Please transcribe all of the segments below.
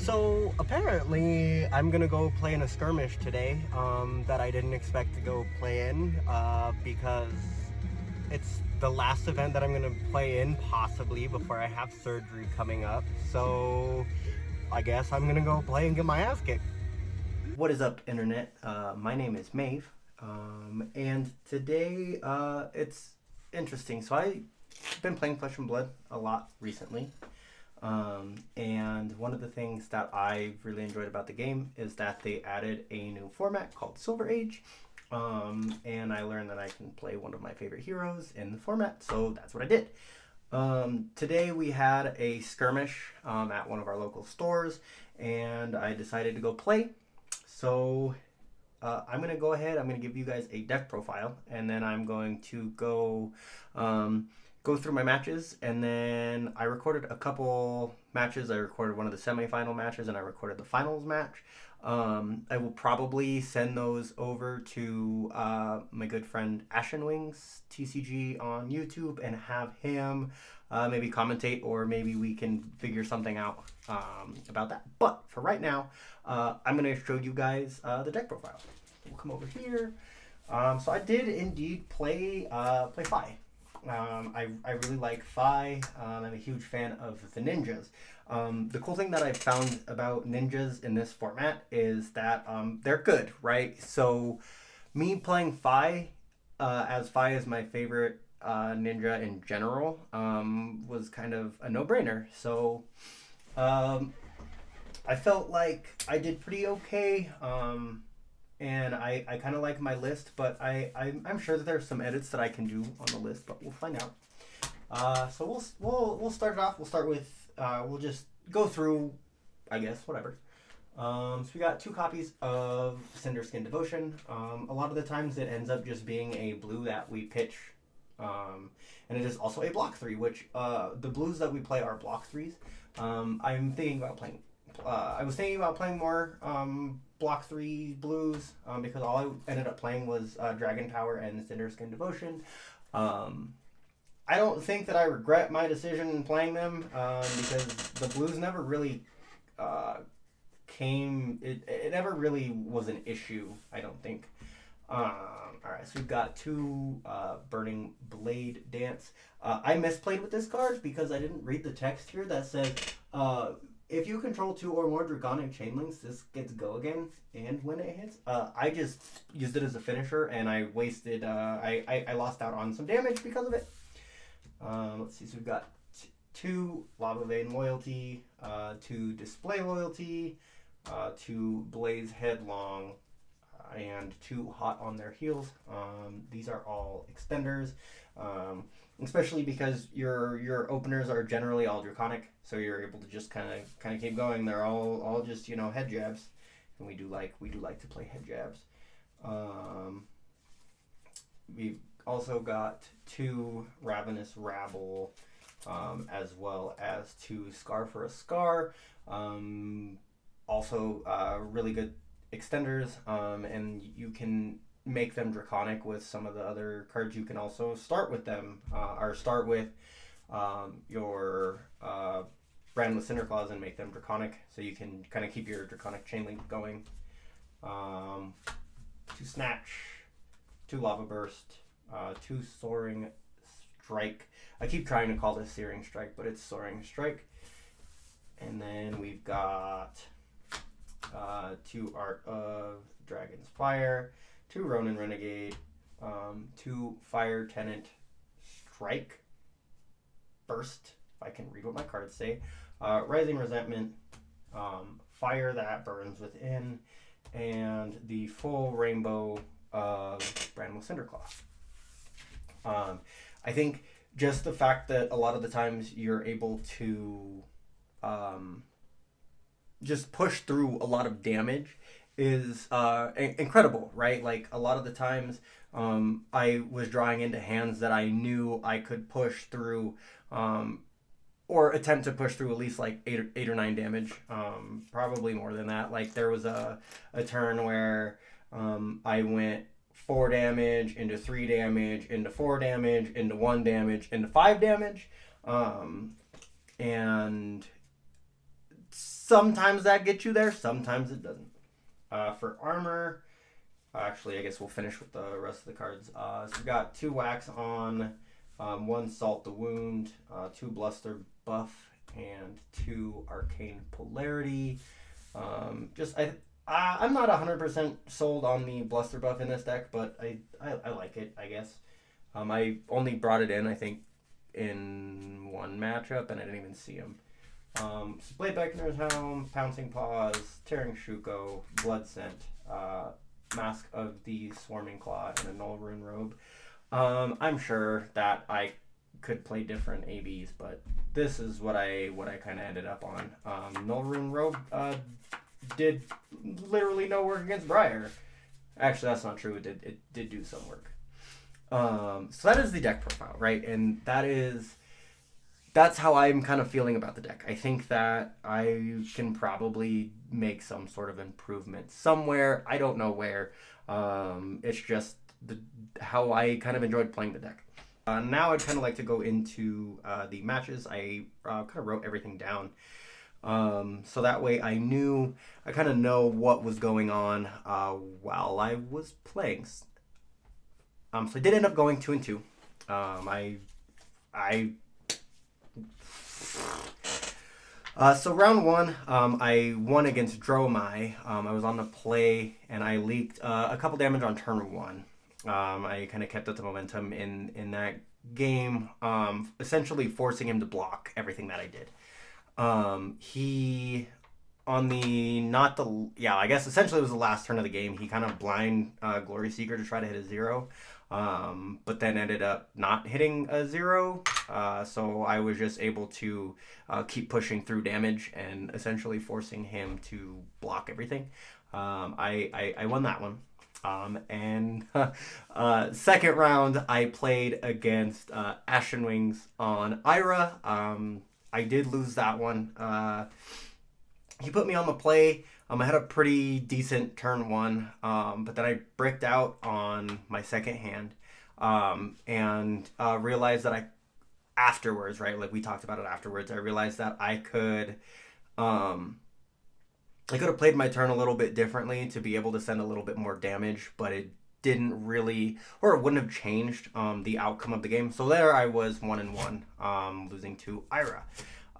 So apparently, I'm gonna go play in a skirmish today. That I didn't expect to go play in because it's the last event that I'm gonna play in, possibly before I have surgery coming up. So I guess I'm gonna go play and get my ass kicked. What is up, internet? My name is Maeve, and today it's interesting. So I've been playing Flesh and Blood a lot recently. And one of the things that I really enjoyed about the game is that they added a new format called Silver Age. And I learned that I can play one of my favorite heroes in the format, so that's what I did. Today we had a skirmish at one of our local stores, and I decided to go play. So I'm going to go ahead, I'm going to give you guys a deck profile, and then I'm going to go through my matches, and then I recorded a couple matches. I recorded one of the semifinal matches, and I recorded the finals match. I will probably send those over to my good friend Ashen Wings TCG on YouTube and have him maybe commentate, or maybe we can figure something out about that. But for right now, I'm going to show you guys the deck profile. We'll come over here. So I did indeed play Fi. I really like Fi. I'm a huge fan of the ninjas. The cool thing that I've found about ninjas in this format is that they're good, right? So me playing Fi, as Fi is my favorite ninja in general, was kind of a no-brainer. So I felt like I did pretty okay. And I kind of like my list, but I'm sure that there's some edits that I can do on the list, but we'll find out. So we'll start it off. We'll start with we'll just go through, I guess, whatever. So we got 2 copies of Cinderskin Devotion. A lot of the times it ends up just being a blue that we pitch, and it is also a block 3, which the blues that we play are block 3s. I'm thinking about playing. I was thinking about playing more block 3 blues because all I ended up playing was Dragon Tower and Cinderskin Devotion. I don't think that I regret my decision in playing them because the blues never really it never really was an issue, I don't think. Alright, so we've got 2 Burning Blade Dance. I misplayed with this card because I didn't read the text here that says if you control 2 or more Draconic Chainlinks, this gets go again, and when it hits, I just used it as a finisher, and I wasted, I lost out on some damage because of it. Let's see, so we've got 2 Lava Vein Loyalty, 2 Display Loyalty, 2 Blaze Headlong, and 2 Hot on Their Heels. These are all extenders. Especially because your openers are generally all Draconic, so you're able to just kind of keep going. They're all just head jabs, and we do like to play head jabs. We've also got 2 Ravenous Rabble, as well as 2 Scar for a Scar. Also really good extenders, and you can make them Draconic with some of the other cards. You can also start with them, or start with your Brand with Cinderclaws and make them Draconic, so you can kind of keep your Draconic Chainlink going. 2 Snatch, 2 Lava Burst, 2 Soaring Strike. I keep trying to call this Searing Strike, but it's Soaring Strike. And then we've got 2 Art of Dragon's Fire, 2 Ronin Renegade, 2 Fire Tenant Strike Burst, if I can read what my cards say, Rising Resentment, Fire That Burns Within, and the full rainbow of Brand with Cinderclaw. I think just the fact that a lot of the times you're able to just push through a lot of damage is incredible, right? Like a lot of the times I was drawing into hands that I knew I could push through, or attempt to push through at least like 8 or 9 damage, probably more than that. Like there was a turn where I went 4 damage into 3 damage into 4 damage into 1 damage into 5 damage, and sometimes that gets you there, sometimes it doesn't. For armor, actually, I guess we'll finish with the rest of the cards. So we've got 2 Wax on, 1 Salt the Wound, 2 Bluster Buff, and 2 Arcane Polarity. I'm not 100% sold on the Bluster Buff in this deck, but I like it, I guess. I only brought it in, I think, in 1 matchup, and I didn't even see him. Blade Beckoner's Helm, Pouncing Paws, Tearing Shuko, Blood Scent, Mask of the Swarming Claw, and a Null Rune Robe. I'm sure that I could play different ABs, but this is what I kind of ended up on. Null Rune Robe did literally no work against Briar. Actually, that's not true. It did do some work. So that is the deck profile, right? And that's how I'm kind of feeling about the deck. I think that I can probably make some sort of improvement somewhere. I don't know where. It's just how I kind of enjoyed playing the deck. Now I'd kind of like to go into the matches. I kind of wrote everything down. So that way I kind of know what was going on while I was playing. So I did end up going 2-2. So round 1, I won against Dromai. I was on the play and I leaked a couple damage on turn 1. I kind of kept up the momentum in that game, essentially forcing him to block everything that I did. I guess essentially it was the last turn of the game. He kind of blind Glory Seeker to try to hit a 0. But then ended up not hitting a 0. So I was just able to keep pushing through damage and essentially forcing him to block everything. I won that one. And second round, I played against Ashen Wings on Ira. I did lose that one. He put me on the play. I had a pretty decent turn 1, but then I bricked out on my second hand and realized that afterwards, right, like we talked about it afterwards, I realized that I could have played my turn a little bit differently to be able to send a little bit more damage, but it didn't really, or it wouldn't have changed the outcome of the game. So there I was 1-1, losing to Ira.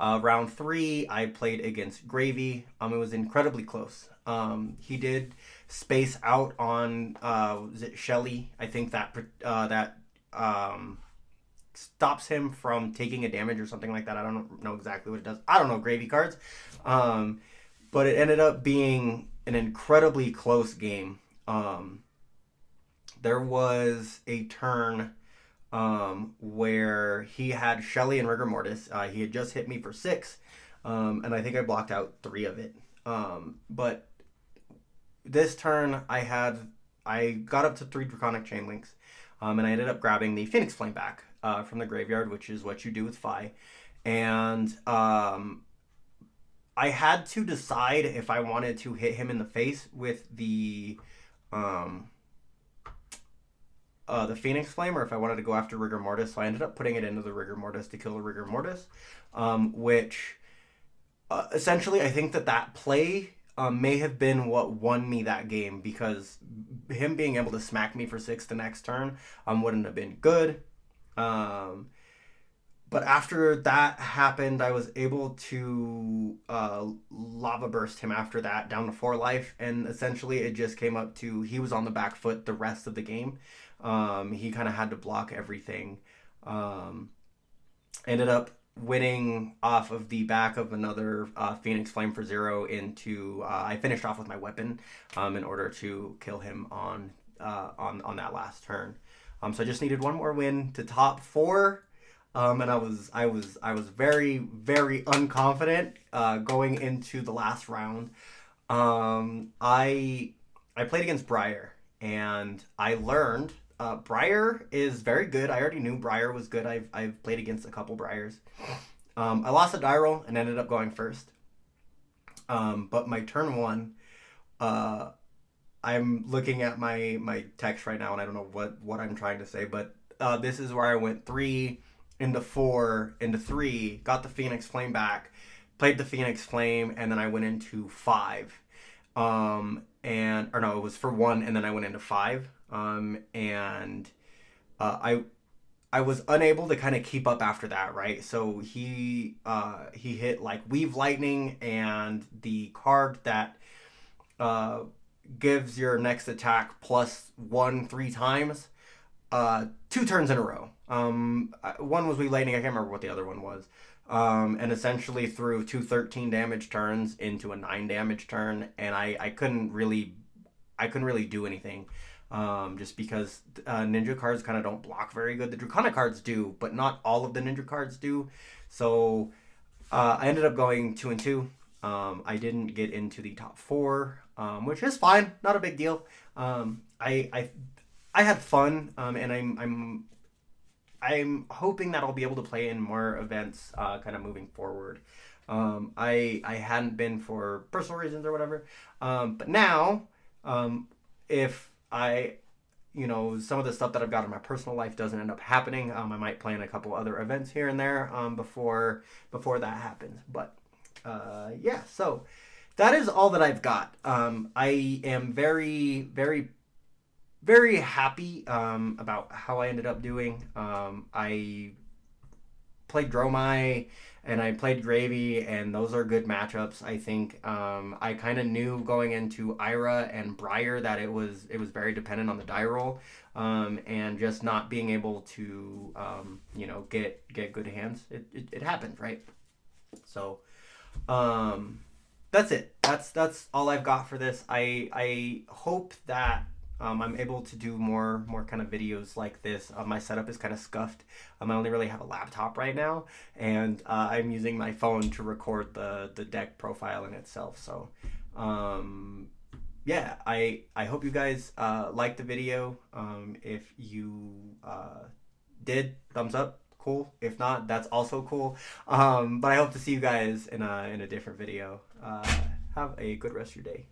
Round 3, I played against Gravy. It was incredibly close. He did space out on was it Shelly? I think that stops him from taking a damage or something like that. I don't know exactly what it does. I don't know Gravy cards. But it ended up being an incredibly close game. There was a turn where he had Shelly and Rigor Mortis. He had just hit me for 6, and I think I blocked out 3 of it. But this turn, I got up to 3 Draconic Chain Links, and I ended up grabbing the Phoenix Flame back from the graveyard, which is what you do with Fi. And I had to decide if I wanted to hit him in the face with the Phoenix Flame, or if I wanted to go after Rigor Mortis. So I ended up putting it into the Rigor Mortis to kill the Rigor Mortis, which essentially I think that play may have been what won me that game, because him being able to smack me for 6 the next turn wouldn't have been good. But after that happened, I was able to Lava Burst him after that down to 4 life, and essentially it just came up to he was on the back foot the rest of the game. He kind of had to block everything. Ended up winning off of the back of another Phoenix Flame for 0 into I finished off with my weapon in order to kill him on that last turn. So I just needed one more win to top 4. And I was very, very unconfident going into the last round. I played against Briar, and I learned Briar is very good. I already knew Briar was good. I've played against a couple Briars. I lost a die roll and ended up going first. But my turn 1, I'm looking at my text right now, and I don't know what I'm trying to say, but this is where I went 3 into 4 into 3, got the Phoenix Flame back, played the Phoenix Flame, and then I went into 5. Or no, it was for 1, and then I went into 5. And I was unable to kind of keep up after that, right? So he hit like Weave Lightning, and the card that uh, gives your next attack +1 3 times, 2 turns in a row. One was Weave Lightning. I can't remember what the other one was. And essentially threw 2 13 damage turns into a 9 damage turn, and I couldn't really do anything. Just because ninja cards kind of don't block very good. The Draconic cards do, but not all of the ninja cards do. So I ended up going 2 and 2. I didn't get into the top 4, which is fine, not a big deal. I had fun, and I'm hoping that I'll be able to play in more events, kind of moving forward. I hadn't been for personal reasons or whatever, but now, if some of the stuff that I've got in my personal life doesn't end up happening, I might plan a couple other events here and there, before that happens. But yeah, so that is all that I've got. I am very, very, very happy about how I ended up doing. I played Dromai and I played Gravy, and those are good matchups. I think I kind of knew going into Ira and Briar that it was very dependent on the die roll, and just not being able to get good hands. It happens, right? So that's it. That's all I've got for this. I hope that I'm able to do more kind of videos like this. My setup is kind of scuffed. I only really have a laptop right now, and I'm using my phone to record the deck profile in itself. So yeah, I hope you guys liked the video. If you did, thumbs up, cool. If not, that's also cool. But I hope to see you guys in a different video. Have a good rest of your day.